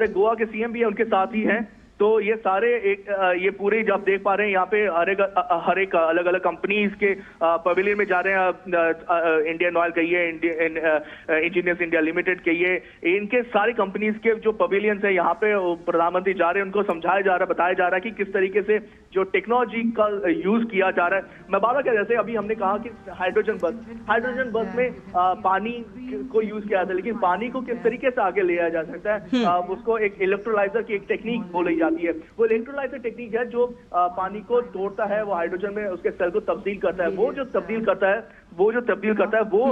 गोवा के सीएम भी उनके साथ ही हैं। तो ये सारे ये पूरे जब देख पा रहे हैं यहाँ पे हर एक अलग अलग कंपनीज के पवेलियन में जा रहे हैं। इंडियन ऑयल कहिए, इंजीनियर्स इंडिया लिमिटेड कहिए, इनके सारी कंपनीज के जो पवेलियंस है यहाँ पे प्रधानमंत्री जा रहे हैं, उनको समझाया जा रहा है, बताया जा रहा है कि किस तरीके से जो टेक्नोलॉजी का यूज किया जा रहा है। मैं बाबा क्या, जैसे अभी हमने कहा कि हाइड्रोजन बस में पानी को यूज किया जाता है, लेकिन पानी को किस तरीके से आगे लिया जा सकता है, उसको एक इलेक्ट्रोलाइजर की एक टेक्निक बोली जाती है। वो इलेक्ट्रोलाइजर टेक्निक है जो पानी को तोड़ता है, वो हाइड्रोजन में उसके सेल को तब्दील करता है। वो जो तब्दील करता है वो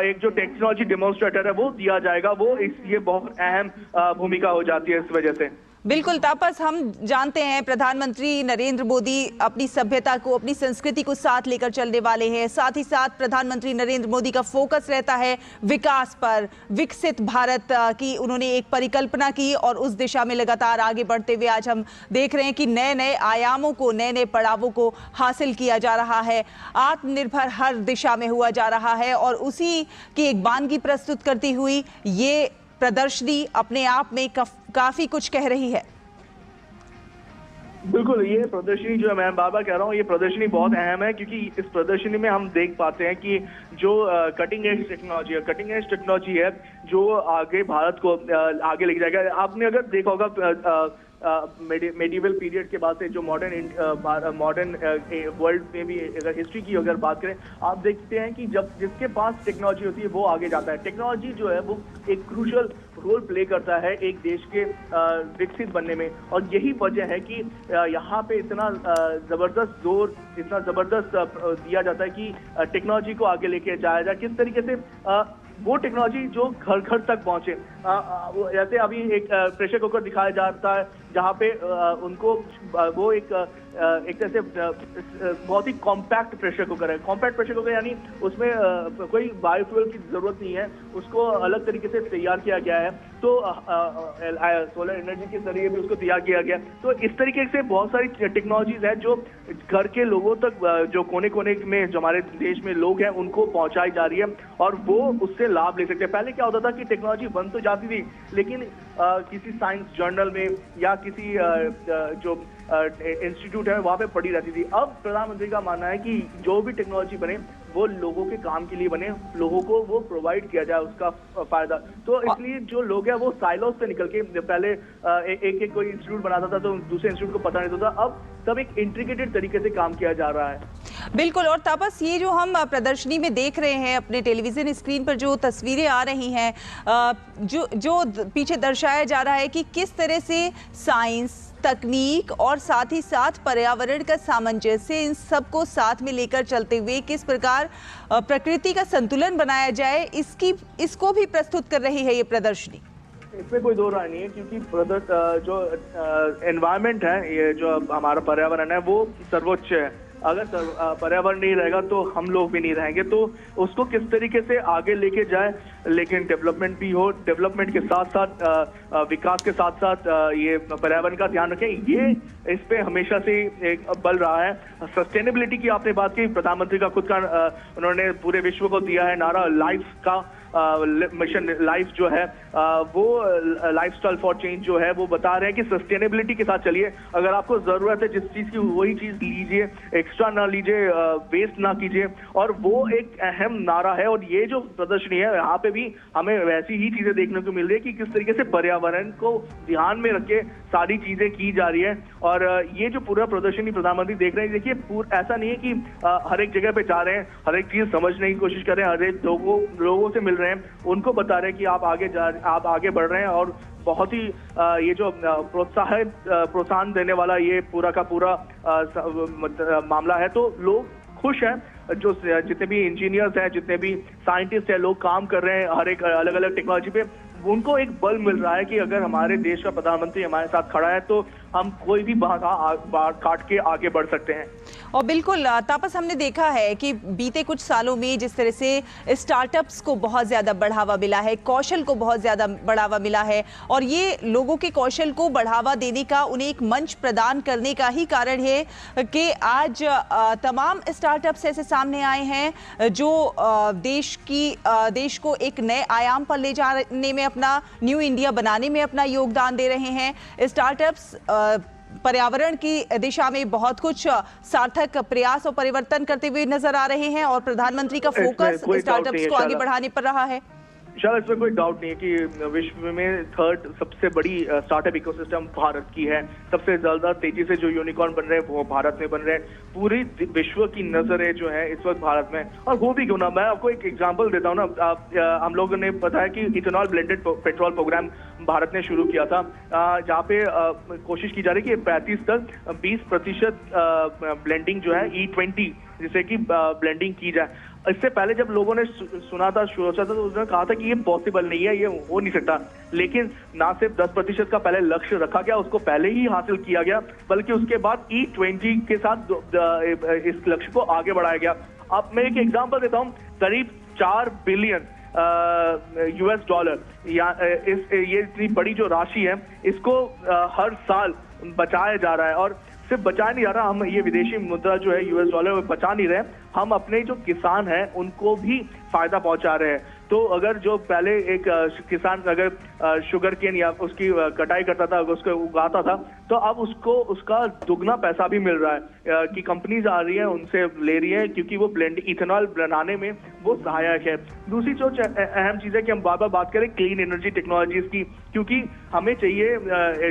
एक जो टेक्नोलॉजी डेमोन्स्ट्रेटर है वो दिया जाएगा। वो ये बहुत अहम भूमिका हो जाती है इस वजह से। बिल्कुल तापस, हम जानते हैं प्रधानमंत्री नरेंद्र मोदी अपनी सभ्यता को, अपनी संस्कृति को साथ लेकर चलने वाले हैं। साथ ही साथ प्रधानमंत्री नरेंद्र मोदी का फोकस रहता है विकास पर। विकसित भारत की उन्होंने एक परिकल्पना की और उस दिशा में लगातार आगे बढ़ते हुए आज हम देख रहे हैं कि नए नए आयामों को, नए नए पड़ावों को हासिल किया जा रहा है। आत्मनिर्भर हर दिशा में हुआ जा रहा है और उसी की एक वानगी प्रस्तुत करती हुई ये प्रदर्शनी अपने आप में काफी कुछ कह रही है। बिल्कुल, ये प्रदर्शनी जो मैं बाबा कह रहा हूँ, ये प्रदर्शनी बहुत अहम है क्योंकि इस प्रदर्शनी में हम देख पाते हैं कि जो कटिंग एज टेक्नोलॉजी है जो आगे भारत को आगे लेके जाएगा। आपने अगर देखा होगा मेडिवल पीरियड के बाद से जो मॉडर्न वर्ल्ड में भी अगर हिस्ट्री की अगर बात करें, आप देखते हैं कि जब जिसके पास टेक्नोलॉजी होती है वो आगे जाता है। टेक्नोलॉजी जो है वो एक क्रूशियल रोल प्ले करता है एक देश के विकसित बनने में, और यही वजह है कि यहाँ पे इतना जबरदस्त जोर, इतना जबरदस्त दिया जाता है कि टेक्नोलॉजी को आगे लेके जाया जाए। किस तरीके से वो टेक्नोलॉजी जो घर घर तक पहुंचे। जैसे अभी एक प्रेशर कुकर दिखाया जाता है जहाँ पे उनको वो एक तरह से बहुत ही कॉम्पैक्ट प्रेशर कुकर है। कॉम्पैक्ट प्रेशर कुकर यानी उसमें कोई बायोफ्यूल की जरूरत नहीं है, उसको अलग तरीके से तैयार किया गया है। तो सोलर एनर्जी के जरिए भी उसको तैयार किया गया। तो इस तरीके से बहुत सारी टेक्नोलॉजीज है जो घर के लोगों तक, जो कोने कोने में जो हमारे देश में लोग हैं उनको पहुंचाई जा रही है और वो उससे लाभ ले सकते हैं। पहले क्या होता था कि टेक्नोलॉजी बन तो जाती थी लेकिन किसी साइंस जर्नल में या किसी जो इंस्टीट्यूट है वहां पे पड़ी रहती थी। अब प्रधानमंत्री का मानना है कि जो भी टेक्नोलॉजी बने वो लोगों के काम के लिए बने, लोगों को वो प्रोवाइड किया जाए उसका फायदा। तो इसलिए जो लोग हैं वो साइलोस से निकल के, पहले एक कोई इंस्टीट्यूट बनाता था तो दूसरे इंस्टीट्यूट को पता नहीं होता था, अब सब एक इंटीग्रेटेड तरीके से काम किया जा रहा है। बिल्कुल। और तापस, ये जो हम प्रदर्शनी में देख रहे हैं अपने टेलीविजन स्क्रीन पर जो तस्वीरें आ रही हैं, जो पीछे दर्शाया जा रहा है कि किस तरह से साइंस, तकनीक और साथ ही साथ पर्यावरण का सामंजस्य, इन सबको साथ में लेकर चलते हुए किस प्रकार प्रकृति का संतुलन बनाया जाए, इसको भी प्रस्तुत कर रही है ये प्रदर्शनी। इसमें कोई दो राय नहीं है क्योंकि जो एनवायरनमेंट है, ये जो हमारा पर्यावरण है वो सर्वोच्च है। अगर पर्यावरण नहीं रहेगा तो हम लोग भी नहीं रहेंगे। तो उसको किस तरीके से आगे लेके जाए, लेकिन डेवलपमेंट भी हो, डेवलपमेंट के साथ साथ विकास के साथ साथ ये पर्यावरण का ध्यान रखें, ये इस पे हमेशा से एक बल रहा है। सस्टेनेबिलिटी की आपने बात की, प्रधानमंत्री का खुद का उन्होंने पूरे विश्व को दिया है नारा लाइफ का, मिशन लाइफ जो है वो लाइफस्टाइल फॉर चेंज जो है वो बता रहे हैं कि सस्टेनेबिलिटी के साथ चलिए। अगर आपको जरूरत है जिस चीज की वही चीज लीजिए, एक्स्ट्रा ना लीजिए, वेस्ट ना कीजिए, और वो एक अहम नारा है। और ये जो प्रदर्शनी है यहाँ पे भी हमें वैसी ही चीजें देखने को मिल रही है कि किस तरीके से पर्यावरण को ध्यान में रख के सारी चीजें की जा रही है। और ये जो पूरा प्रदर्शनी प्रधानमंत्री देख रहे हैं, देखिए ऐसा नहीं है कि हर एक जगह पे जा रहे हैं, हर एक चीज समझने की कोशिश कर रहे हैं, हर एक लोगों से मिल रहे हैं, उनको बता रहे हैं कि आप आगे बढ़ रहे हैं। और बहुत ही ये जो प्रोत्साहन देने वाला ये पूरा का पूरा मामला है। तो लोग खुश हैं, जो जितने भी इंजीनियर्स हैं, जितने भी साइंटिस्ट हैं, लोग काम कर रहे हैं हर एक अलग अलग टेक्नोलॉजी पे। उनको एक बल मिल रहा है कि अगर हमारे देश का प्रधानमंत्री हमारे साथ खड़ा है तो हम कोई भी बाधा काट के आगे बढ़ सकते हैं। और बिल्कुल तापस, हमने देखा है कि बीते कुछ सालों में जिस तरह से स्टार्टअप्स को बहुत ज़्यादा बढ़ावा मिला है, कौशल को बहुत ज़्यादा बढ़ावा मिला है, और ये लोगों के कौशल को बढ़ावा देने का, उन्हें एक मंच प्रदान करने का ही कारण है कि आज तमाम स्टार्टअप्स ऐसे सामने आए हैं जो देश को एक नए आयाम पर ले जाने में अपना, न्यू इंडिया बनाने में अपना योगदान दे रहे हैं। स्टार्टअप्स पर्यावरण की दिशा में बहुत कुछ सार्थक प्रयास और परिवर्तन करते हुए नजर आ रहे हैं और प्रधानमंत्री का फोकस स्टार्टअप्स को आगे बढ़ाने पर रहा है। शायद इसमें कोई डाउट नहीं है कि विश्व में थर्ड सबसे बड़ी स्टार्टअप इकोसिस्टम भारत की है। सबसे ज्यादा तेजी से जो यूनिकॉर्न बन रहे हैं वो भारत में बन रहे हैं। पूरी विश्व की नजरें जो है इस वक्त भारत में। और वो भी क्यों ना, मैं आपको एक एग्जांपल देता हूँ ना। हम लोगों ने बताया कि ethanol blended petrol programme Bharat ने शुरू किया था, जहाँ पे कोशिश की जा रही है कि 35 तक 20% ब्लेंडिंग जो है E20 जिसे कि ब्लेंडिंग की जाए। इससे पहले जब लोगों ने सुना था, सोचा था, तो उन्होंने कहा था कि ये पॉसिबल नहीं है, ये हो नहीं सकता। लेकिन ना सिर्फ 10% का पहले लक्ष्य रखा गया, उसको पहले ही हासिल किया गया, बल्कि उसके बाद E20 के साथ इस लक्ष्य को आगे बढ़ाया गया। अब मैं एक एग्जांपल देता हूँ। करीब 4 बिलियन $, या ये इतनी बड़ी जो राशि है, इसको हर साल बचाया जा रहा है। और सिर्फ बचा नहीं जा रहा, हम ये विदेशी मुद्रा जो है $, बचा नहीं रहे, हम अपने जो किसान हैं उनको भी फायदा पहुंचा रहे हैं। तो अगर जो पहले एक किसान अगर शुगर केन या उसकी कटाई करता था, उसको उगाता था, तो अब उसको उसका दुगना पैसा भी मिल रहा है कि कंपनीज आ रही है उनसे ले रही है, क्योंकि वो ब्लेंड इथेनॉल बनाने में वो सहायक है। दूसरी जो अहम चीज है कि हम बार बार बात करें क्लीन एनर्जी टेक्नोलॉजीज की, क्योंकि हमें चाहिए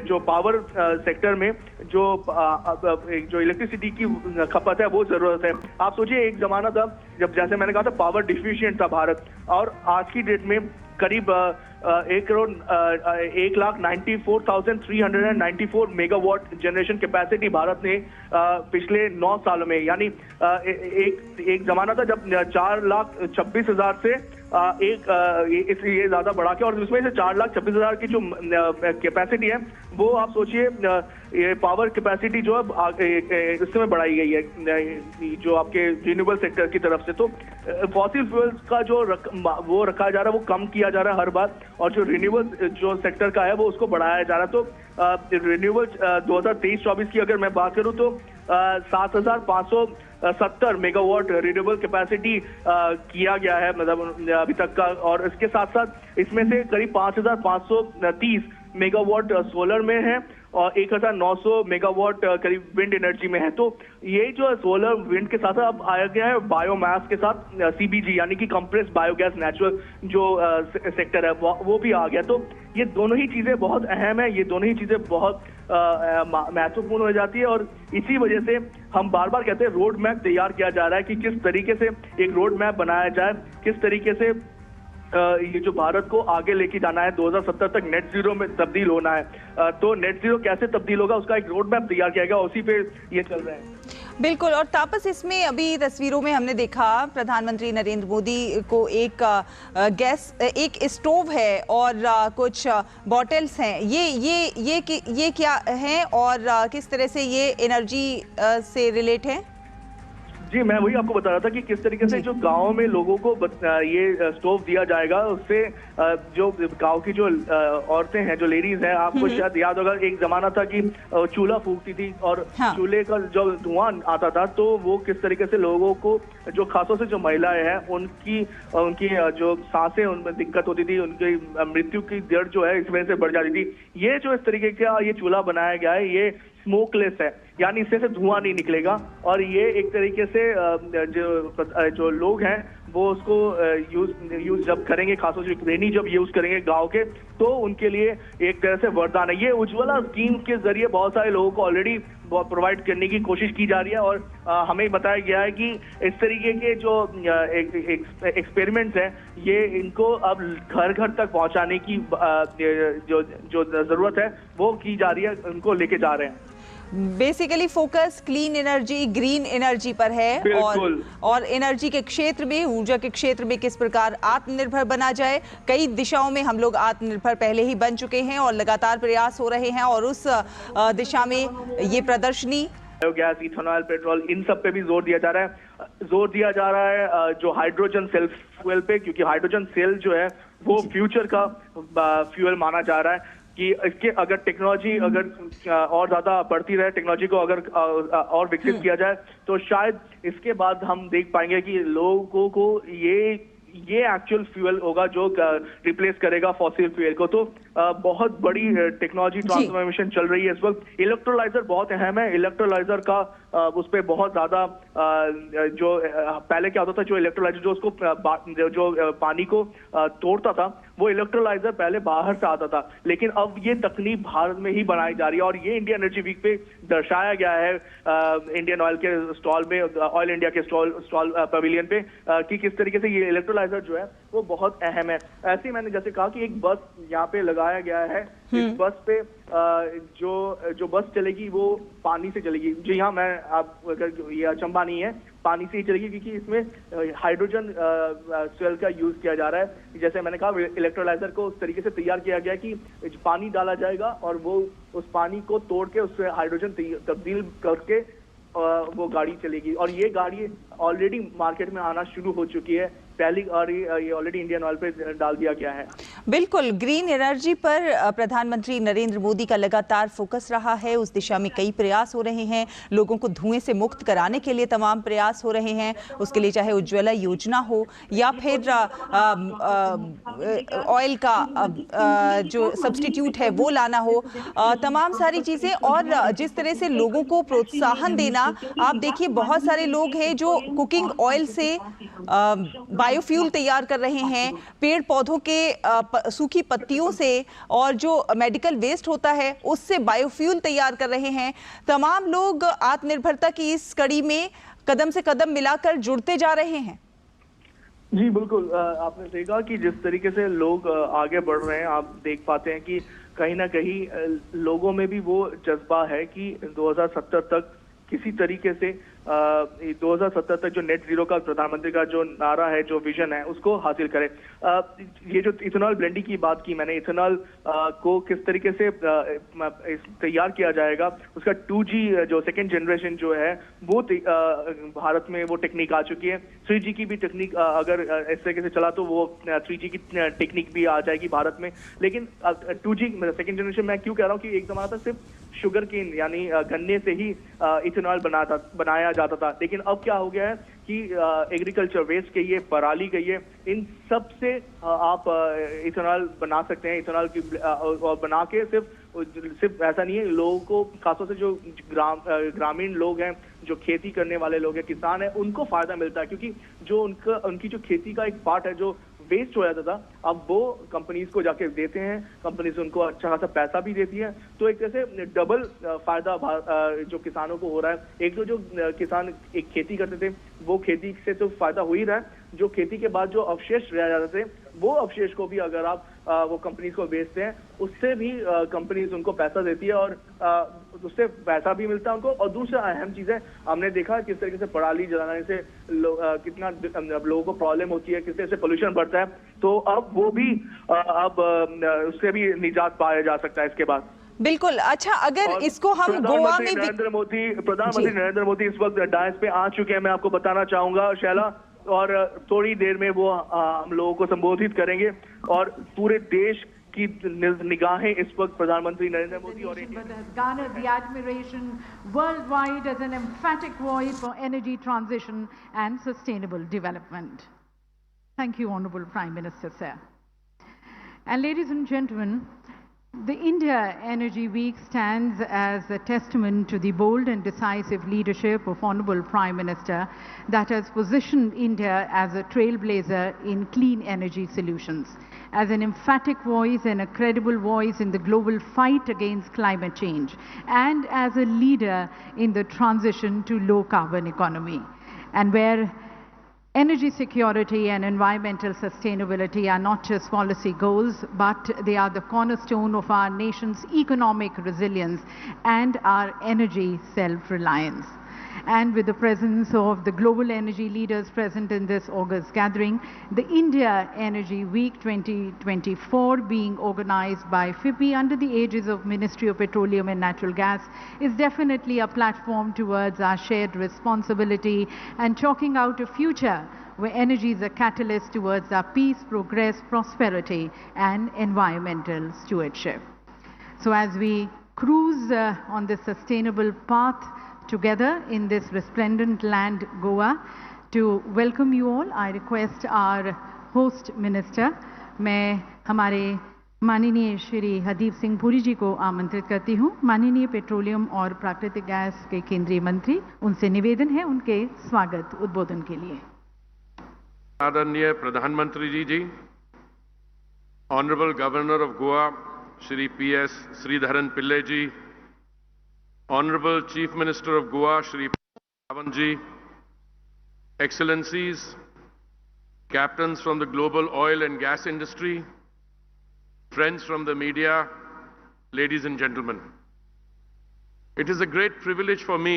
जो पावर सेक्टर में जो इलेक्ट्रिसिटी की खपत है वो जरूरत है। आप सोचिए, एक जमाना था जब, जैसे मैंने कहा था, पावर डिफिशिएंट था भारत, और आज की डेट में करीब 1,94,394 मेगावाट जनरेशन कैपेसिटी भारत ने पिछले 9 सालों में, यानी एक जमाना था जब 4,26,000 से ये ज्यादा बढ़ा के, और उसमें से 4,26,000 की जो कैपेसिटी है वो आप सोचिए, ये पावर कैपेसिटी जो है इस समय बढ़ाई गई है जो आपके रिन्यूएबल सेक्टर की तरफ से। तो फॉसिल फ्यूल्स का जो वो रखा जा रहा है वो कम किया जा रहा है हर बार, और जो रिन्यूएबल जो सेक्टर का है वो उसको बढ़ाया जा रहा है। तो रिन्यूएबल 2023-24 की अगर मैं बात करूं तो 7,570 मेगावाट रिन्यूएबल कैपेसिटी किया गया है, मतलब अभी तक का। और इसके साथ साथ इसमें से करीब 5,530 मेगावाट सोलर में है और 1,900 मेगावाट करीब विंड एनर्जी में है। तो ये जो सोलर विंड के साथ अब आया गया है बायोमास के साथ CBG, यानी कि कंप्रेस बायोगैस नेचुरल जो सेक्टर है वो भी आ गया। तो ये दोनों ही चीजें बहुत अहम है, ये दोनों ही चीजें बहुत महत्वपूर्ण हो जाती है। और इसी वजह से हम बार बार कहते हैं रोड मैप तैयार किया जा रहा है कि किस तरीके से एक रोड मैप बनाया जाए, किस तरीके से ये जो भारत को आगे लेके जाना है, 2070 तक नेट जीरो में तब्दील होना है। तो नेट जीरो कैसे तब्दील होगा उसका एक रोड मैप तैयार किया गया, उसी पे ये चल रहे हैं। बिल्कुल। और तापस, इसमें अभी तस्वीरों में हमने देखा प्रधानमंत्री नरेंद्र मोदी को एक एक स्टोव है और कुछ बॉटल्स हैं। ये क्या है और किस तरह से ये एनर्जी से रिलेट है? जी, मैं वही आपको बता रहा था कि किस तरीके से जो गांव में लोगों को ये स्टोव दिया जाएगा, उससे जो गांव की जो औरतें हैं, जो लेडीज हैं, आपको शायद याद होगा एक जमाना था कि चूल्हा फूकती थी और चूल्हे का जो धुआं आता था, तो वो किस तरीके से लोगों को, जो खासतौर से जो महिलाएं हैं, उनकी जो सांसें, उनमें दिक्कत होती थी, उनकी मृत्यु की दर जो है इस वजह से बढ़ जाती थी। ये जो इस तरीके का ये चूल्हा बनाया गया है, ये स्मोकलेस है, यानी इससे धुआं नहीं निकलेगा। और ये एक तरीके से जो लोग हैं वो उसको यूज जब करेंगे, खासतौर से रेनी जब यूज करेंगे गांव के, तो उनके लिए एक तरह से वरदान है। ये उज्ज्वला स्कीम के जरिए बहुत सारे लोगों को ऑलरेडी प्रोवाइड करने की कोशिश की जा रही है। और हमें बताया गया है कि इस तरीके के जो एक्सपेरिमेंट्स हैं, ये इनको अब घर घर तक पहुंचाने की जो जरूरत है वो की जा रही है, उनको लेके जा रहे हैं। Basically focus clean energy, green energy पर है और एनर्जी के क्षेत्र में, ऊर्जा के क्षेत्र में किस प्रकार आत्मनिर्भर बना जाए। कई दिशाओं में हम लोग आत्मनिर्भर पहले ही बन चुके हैं और लगातार प्रयास हो रहे हैं, और उस दिशा में ये प्रदर्शनी बायोगैस, इथेनॉल, पेट्रोल, इन सब पे भी जोर दिया जा रहा है। जो हाइड्रोजन सेल फ्यूल पे, क्योंकि हाइड्रोजन सेल जो है वो फ्यूचर का फ्यूल माना जा रहा है कि इसके अगर टेक्नोलॉजी और ज्यादा बढ़ती रहे, टेक्नोलॉजी को अगर और विकसित किया जाए, तो शायद इसके बाद हम देख पाएंगे कि लोगों को ये एक्चुअल फ्यूल होगा जो रिप्लेस करेगा फॉसिल फ्यूल को। तो बहुत बड़ी टेक्नोलॉजी ट्रांसफॉर्मेशन चल रही है इस वक्त। इलेक्ट्रोलाइजर बहुत अहम है। इलेक्ट्रोलाइजर का उस पर बहुत ज्यादा जो पहले क्या होता था, जो इलेक्ट्रोलाइजर जो उसको जो पानी को तोड़ता था, वो इलेक्ट्रोलाइजर पहले बाहर से आता था, लेकिन अब ये तकनीक भारत में ही बनाई जा रही है। और ये इंडिया एनर्जी वीक पे दर्शाया गया है इंडियन ऑयल के स्टॉल में, ऑयल इंडिया के स्टॉल पवेलियन पे, कि किस तरीके से ये इलेक्ट्रोलाइजर जो है वो बहुत अहम है। ऐसे ही मैंने जैसे कहा कि एक बस यहाँ पे लगाया गया है। इस बस पे जो बस चलेगी वो पानी से चलेगी। जी हाँ, मैं आप अगर ये अचंभा नहीं है, पानी से ही चलेगी, क्योंकि इसमें हाइड्रोजन फ्यूल का यूज किया जा रहा है। जैसे मैंने कहा, इलेक्ट्रोलाइजर को उस तरीके से तैयार किया गया कि पानी डाला जाएगा और वो उस पानी को तोड़ के उससे हाइड्रोजन तब्दील करके वो गाड़ी चलेगी। और ये गाड़ी ऑलरेडी मार्केट में आना शुरू हो चुकी है पहली, और ये ऑलरेडी इंडियन ऑयल पे डाल दिया गया है। बिल्कुल, ग्रीन एनर्जी पर प्रधानमंत्री नरेंद्र मोदी का लगातार फोकस रहा है। उस दिशा में कई प्रयास हो रहे हैं। लोगों को धुएं से मुक्त कराने के लिए तमाम प्रयास हो रहे हैं। उसके लिए चाहे उज्ज्वला योजना हो या फिर ऑयल का जो सब्स्टिट्यूट है वो लाना हो, तमाम सारी चीजें। और जिस तरह से लोगों को प्रोत्साहन देना, आप देखिए बहुत सारे लोग हैं जो कुकिंग ऑयल से बायोफ्यूल तैयार कर रहे हैं, पेड़ पौधों के सूखी पत्तियों से, और जो मेडिकल वेस्ट होता है उससे बायोफ्यूल तैयार कर रहे हैं। तमाम लोग आत्मनिर्भरता की इस कड़ी में कदम से कदम मिलाकर जुड़ते जा रहे हैं। जी बिल्कुल, आपने सही कहा कि जिस तरीके से लोग आगे बढ़ रहे हैं, आप देख पाते हैं कि कहीं ना कहीं लोगों में भी वो जज्बा है कि 2070 तक किसी तरीके से 2070 तक जो नेट जीरो का प्रधानमंत्री का जो नारा है, जो विजन है, उसको हासिल करें। ये जो इथेनॉल ब्लेंडिंग की बात की मैंने, इथेनॉल को किस तरीके से तैयार किया जाएगा, उसका 2G जो सेकेंड जनरेशन जो है वो भारत में वो टेक्निक आ चुकी है। 3G की भी टेक्निक अगर इस तरीके से चला तो वो 3G की टेक्निक भी आ जाएगी भारत में। लेकिन 2G सेकेंड जनरेशन मैं क्यों कह रहा हूँ कि एक जमाना था सिर्फ शुगर केन यानी गन्ने से ही इथेनॉल बनाया जाता था, लेकिन अब क्या हो गया है कि एग्रीकल्चर वेस्ट के ये पराली के ये इन सब से आप इथेनॉल बना सकते हैं। इथेनॉल की और बना के सिर्फ ऐसा नहीं है, लोगों को खासतौर से जो ग्रामीण लोग हैं, जो खेती करने वाले लोग हैं, किसान हैं, उनको फायदा मिलता है, क्योंकि जो उनकी जो खेती का एक पार्ट है जो वेस्ट हो जाता था, अब वो कंपनीज को जाके देते हैं, कंपनीज उनको अच्छा खासा पैसा भी देती है। तो एक तरह से डबल फायदा जो किसानों को हो रहा है। एक तो जो किसान एक खेती करते थे वो खेती से तो फायदा हो ही रहा है, जो खेती के बाद जो अवशेष रह जाते थे वो अवशेष को भी अगर आप वो कंपनीज को बेचते हैं, उससे भी कंपनीज उनको पैसा देती है और उससे पैसा भी मिलता है उनको। और दूसरा अहम चीज है, हमने देखा किस तरीके से पराली जलाने से कितना लोगों को प्रॉब्लम होती है, किस तरह से पोल्यूशन बढ़ता है। तो अब वो भी अब उससे भी निजात पाया जा सकता है इसके बाद। बिल्कुल। अच्छा, अगर इसको हम गोवा में प्रधानमंत्री नरेंद्र मोदी इस वक्त डायस पे आ चुके हैं, मैं आपको बताना चाहूंगा शैला, और थोड़ी देर में वो हम लोगों को संबोधित करेंगे और पूरे देश की निगाहें इस वक्त प्रधानमंत्री नरेंद्र मोदी और garnered the admiration worldwide as an emphatic voice for energy transition and sustainable development. Thank you, Honorable Prime Minister, sir. And ladies and gentlemen, the India Energy Week stands as a testament to the bold and decisive leadership of Honorable Prime Minister that has positioned India as a trailblazer in clean energy solutions, as an emphatic voice and a credible voice in the global fight against climate change, and as a leader in the transition to low carbon economy. And where energy security and environmental sustainability are not just policy goals, but they are the cornerstone of our nation's economic resilience and our energy self-reliance. And with the presence of the global energy leaders present in this August gathering, the India Energy Week 2024 being organized by FIPPI under the aegis of Ministry of Petroleum and Natural Gas is definitely a platform towards our shared responsibility and chalking out a future where energy is a catalyst towards our peace, progress, prosperity and environmental stewardship. So as we cruise on this sustainable path together in this resplendent land, Goa, to welcome you all, I request our host minister, मैं हमारे माननीय श्री हरदीप सिंह पुरी जी को आमंत्रित करती हूँ। माननीय petroleum और प्राकृतिक गैस के केंद्रीय मंत्री, उनसे निवेदन है उनके स्वागत उद्बोधन के लिए। आदरणीय प्रधानमंत्री ji, honourable governor of Goa Shri PS Sreedharan Pillai ji, honourable chief minister of Goa Shri Ravan ji, excellencies, captains from the global oil and gas industry, friends from the media, ladies and gentlemen. It is a great privilege for me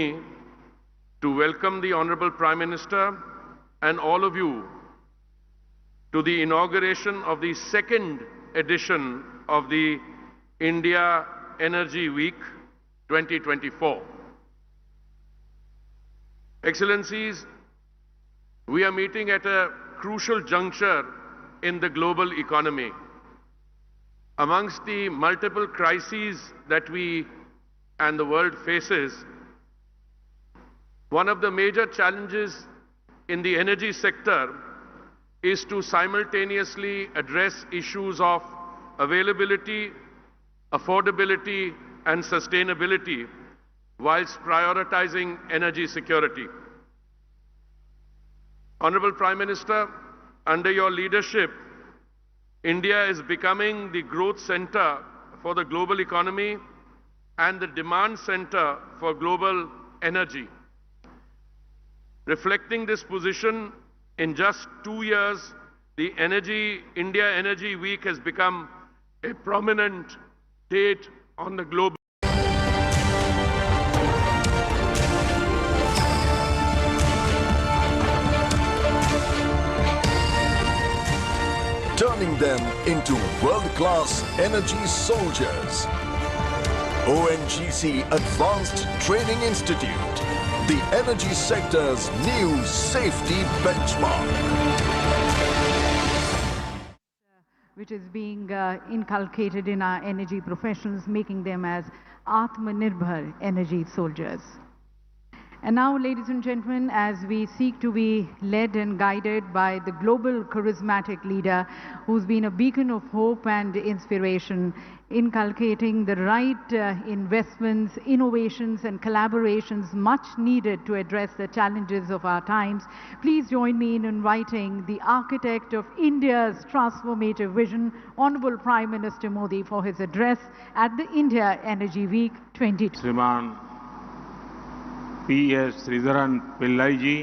to welcome the Honorable Prime Minister and all of you to the inauguration of the second edition of the India Energy Week 2024. Excellencies, we are meeting at a crucial juncture in the global economy. Amongst the multiple crises that we and the world faces, one of the major challenges in the energy sector is to simultaneously address issues of availability, affordability, and sustainability whilst prioritizing energy security. Honorable Prime Minister, under your leadership, India is becoming the growth center for the global economy and the demand center for global energy. Reflecting this position, in just 2 years, the India Energy Week has become a prominent date on the global. Turning them into world-class energy soldiers. ONGC Advanced Training Institute, the energy sector's new safety benchmark. Which is being inculcated in our energy professionals, making them as Atmanirbhar energy soldiers. And now, ladies and gentlemen, as we seek to be led and guided by the global charismatic leader who's been a beacon of hope and inspiration, inculcating the right investments, innovations and collaborations much needed to address the challenges of our times, please join me in inviting the architect of India's transformative vision, Honorable Prime Minister Modi, for his address at the India Energy Week 2020. PS Sreedharan Pillai ji,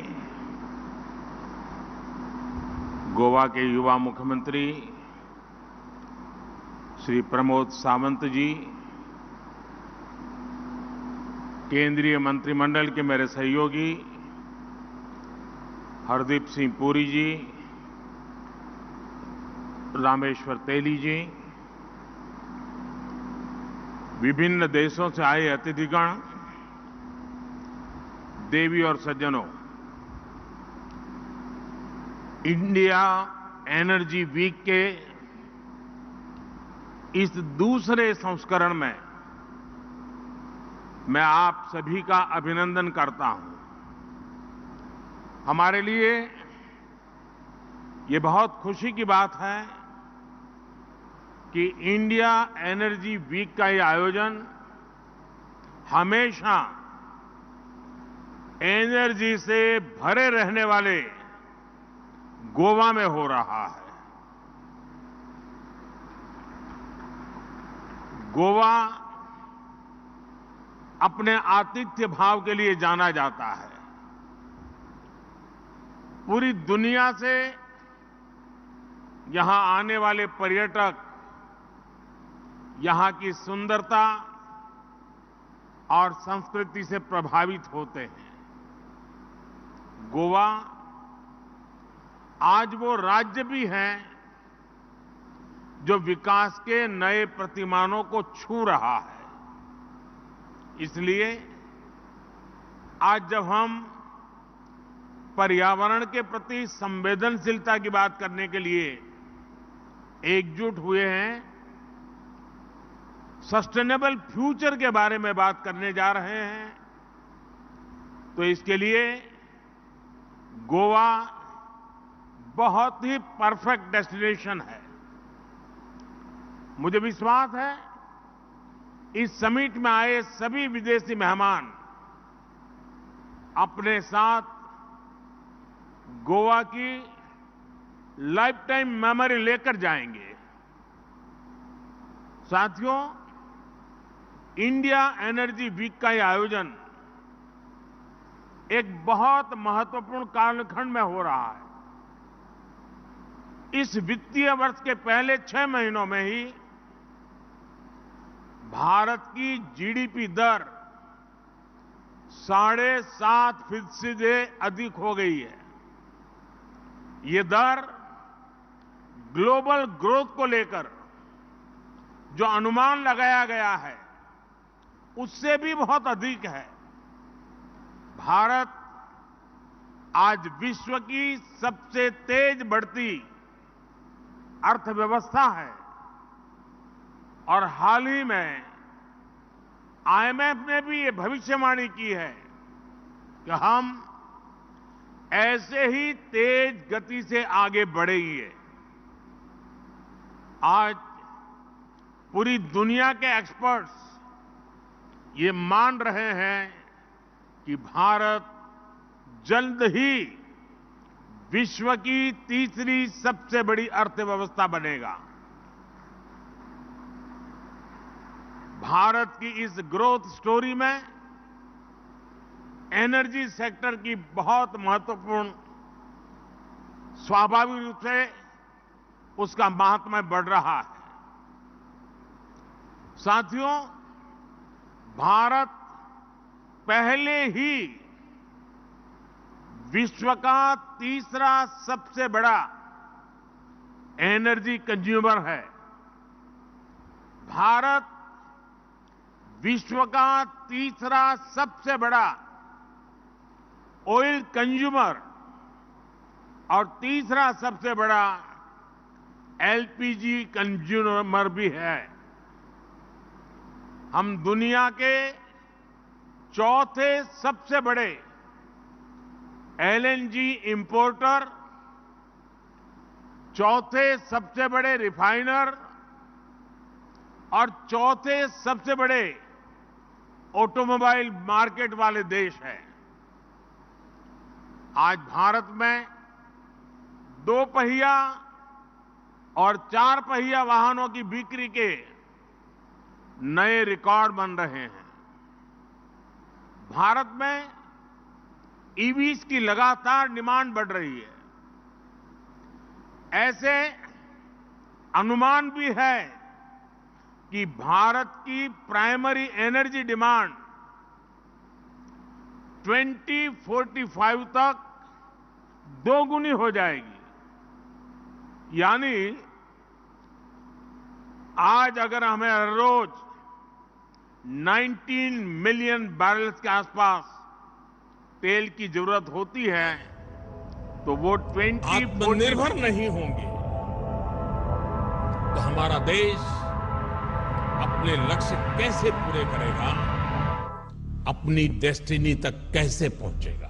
Goa के युवा मुख्यमंत्री श्री प्रमोद सावंत जी, केंद्रीय मंत्रिमंडल के मेरे सहयोगी हरदीप सिंह पुरी जी, रामेश्वर तेली जी, विभिन्न देशों से आए अतिथिगण, देवी और सज्जनों, इंडिया एनर्जी वीक के इस दूसरे संस्करण में मैं आप सभी का अभिनंदन करता हूं। हमारे लिए ये बहुत खुशी की बात है कि इंडिया एनर्जी वीक का ये आयोजन हमेशा एनर्जी से भरे रहने वाले गोवा में हो रहा है। गोवा अपने आतिथ्य भाव के लिए जाना जाता है। पूरी दुनिया से यहां आने वाले पर्यटक यहां की सुंदरता और संस्कृति से प्रभावित होते हैं। गोवा आज वो राज्य भी है जो विकास के नए प्रतिमानों को छू रहा है। इसलिए आज जब हम पर्यावरण के प्रति संवेदनशीलता की बात करने के लिए एकजुट हुए हैं, सस्टेनेबल फ्यूचर के बारे में बात करने जा रहे हैं, तो इसके लिए गोवा बहुत ही परफेक्ट डेस्टिनेशन है। मुझे विश्वास है इस समिट में आए सभी विदेशी मेहमान अपने साथ गोवा की लाइफ टाइम मेमोरी लेकर जाएंगे। साथियों, इंडिया एनर्जी वीक का यह आयोजन एक बहुत महत्वपूर्ण कालखंड में हो रहा है। इस वित्तीय वर्ष के पहले 6 महीनों में ही भारत की जीडीपी दर 7.5% से अधिक हो गई है। ये दर ग्लोबल ग्रोथ को लेकर जो अनुमान लगाया गया है उससे भी बहुत अधिक है। भारत आज विश्व की सबसे तेज बढ़ती अर्थव्यवस्था है और हाल ही में आईएमएफ ने भी ये भविष्यवाणी की है कि हम ऐसे ही तेज गति से आगे बढ़ेंगे। आज पूरी दुनिया के एक्सपर्ट्स ये मान रहे हैं कि भारत जल्द ही विश्व की तीसरी सबसे बड़ी अर्थव्यवस्था बनेगा। भारत की इस ग्रोथ स्टोरी में एनर्जी सेक्टर की बहुत महत्वपूर्ण स्वाभाविक रूप से उसका महात्म्य बढ़ रहा है। साथियों, भारत पहले ही विश्व का तीसरा सबसे बड़ा एनर्जी कंज्यूमर है। भारत विश्व का तीसरा सबसे बड़ा ऑयल कंज्यूमर और तीसरा सबसे बड़ा एलपीजी कंज्यूमर भी है। हम दुनिया के चौथे सबसे बड़े एलएनजी इंपोर्टर, चौथे सबसे बड़े रिफाइनर और चौथे सबसे बड़े ऑटोमोबाइल मार्केट वाले देश हैं। आज भारत में 2 पहिया और 4 पहिया वाहनों की बिक्री के नए रिकॉर्ड बन रहे हैं। भारत में ईवीज की लगातार डिमांड बढ़ रही है। ऐसे अनुमान भी है कि भारत की प्राइमरी एनर्जी डिमांड 2045 तक 2 गुनी हो जाएगी। यानी आज अगर हमें हर रोज 19 मिलियन बैरल्स के आसपास तेल की जरूरत होती है तो वो 20 आत्मनिर्भर नहीं होंगे तो हमारा देश अपने लक्ष्य कैसे पूरे करेगा, अपनी डेस्टिनी तक कैसे पहुंचेगा।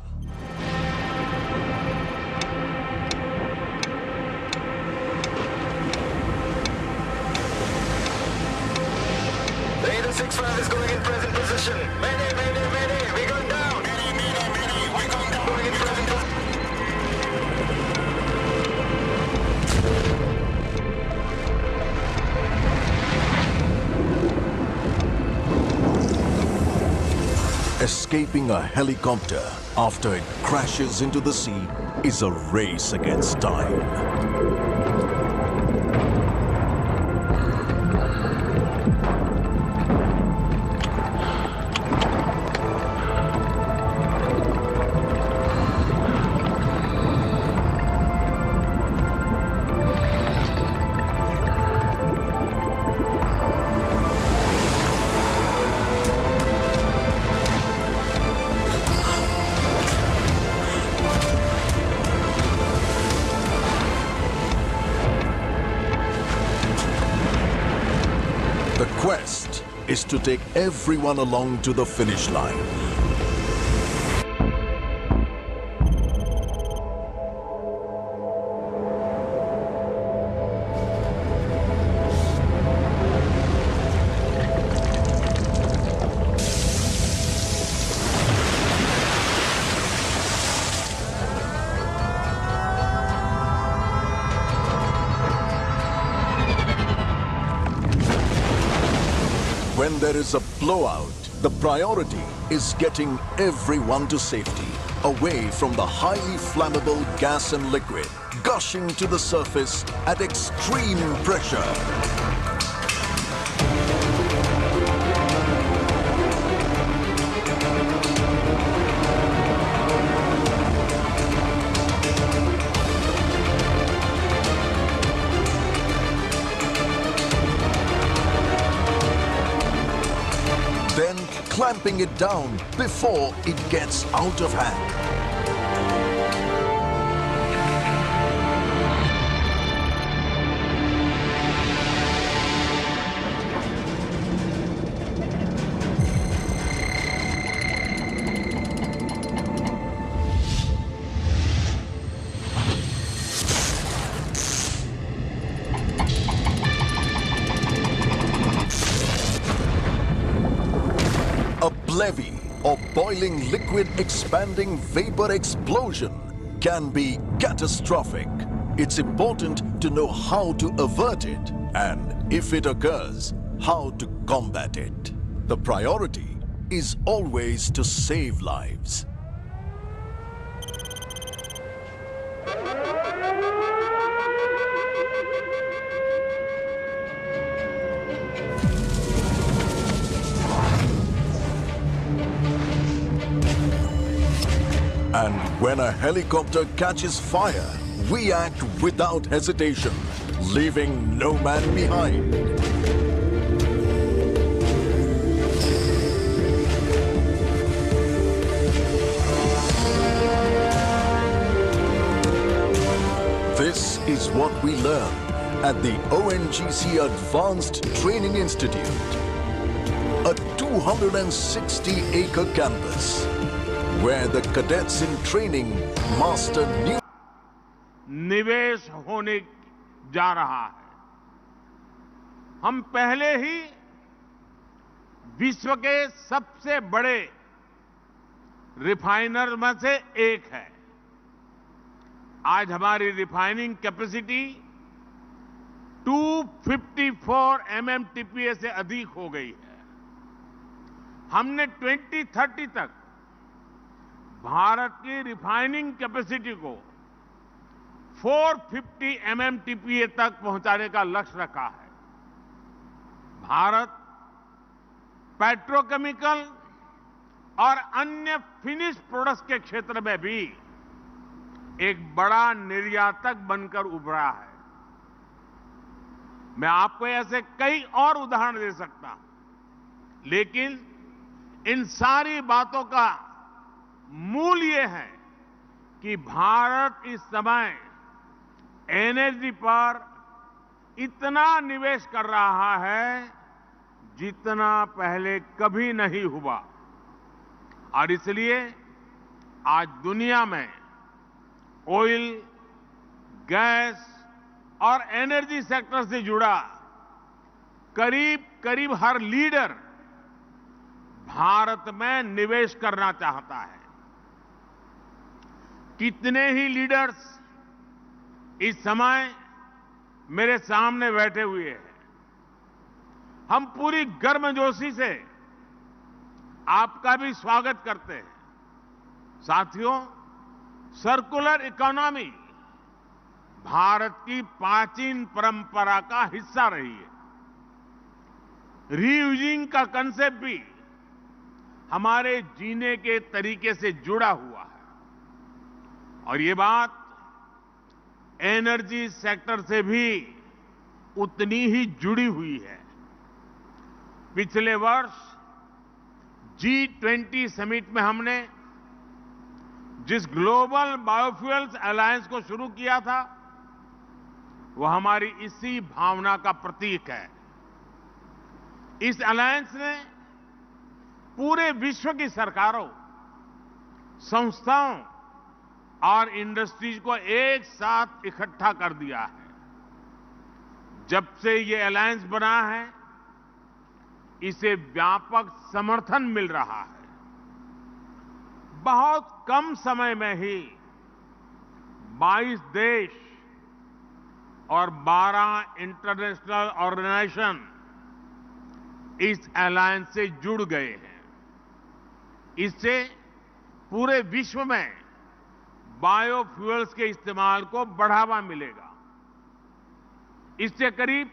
Raider 6-5 is going in present position. Mayday, mayday, mayday, we're going down. Mayday, mayday, mayday, we're going down. Going in present position. Escaping a helicopter after it crashes into the sea is a race against time. The quest is to take everyone along to the finish line. When there is a blowout, the priority is getting everyone to safety, away from the highly flammable gas and liquid, gushing to the surface at extreme pressure. Then clamping it down before it gets out of hand. A levy or boiling liquid expanding vapor explosion can be catastrophic. It's important to know how to avert it and, if it occurs, how to combat it. The priority is always to save lives. And when a helicopter catches fire, we act without hesitation, leaving no man behind. This is what we learn at the ONGC Advanced Training Institute, a 260-acre campus where the cadets in training master new निवेश होने जा रहा है। हम पहले ही विश्व के सबसे बड़े रिफाइनर में से एक है। आज हमारी रिफाइनिंग कैपेसिटी 254 MMTPA से अधिक हो गई है। हमने 2030 तक भारत की रिफाइनिंग कैपेसिटी को 450 MMTPA तक पहुंचाने का लक्ष्य रखा है। भारत पेट्रोकेमिकल और अन्य फिनिश प्रोडक्ट्स के क्षेत्र में भी एक बड़ा निर्यातक बनकर उभरा है। मैं आपको ऐसे कई और उदाहरण दे सकता हूं, लेकिन इन सारी बातों का मूल ये है कि भारत इस समय एनर्जी पर इतना निवेश कर रहा है जितना पहले कभी नहीं हुआ, और इसलिए आज दुनिया में ऑयल, गैस और एनर्जी सेक्टर से जुड़ा करीब करीब हर लीडर भारत में निवेश करना चाहता है। कितने ही लीडर्स इस समय मेरे सामने बैठे हुए हैं। हम पूरी गर्मजोशी से आपका भी स्वागत करते हैं। साथियों, सर्कुलर इकोनॉमी भारत की प्राचीन परंपरा का हिस्सा रही है। रीयूजिंग का कंसेप्ट भी हमारे जीने के तरीके से जुड़ा हुआ है, और ये बात एनर्जी सेक्टर से भी उतनी ही जुड़ी हुई है। पिछले वर्ष G20 समिट में हमने जिस ग्लोबल बायोफ्यूल्स अलायंस को शुरू किया था, वो हमारी इसी भावना का प्रतीक है। इस अलायंस ने पूरे विश्व की सरकारों, संस्थाओं और इंडस्ट्रीज को एक साथ इकट्ठा कर दिया है। जब से ये अलायंस बना है, इसे व्यापक समर्थन मिल रहा है। बहुत कम समय में ही 22 देश और 12 इंटरनेशनल ऑर्गेनाइजेशन इस अलायंस से जुड़ गए हैं। इससे पूरे विश्व में बायोफ्यूल्स के इस्तेमाल को बढ़ावा मिलेगा। इससे करीब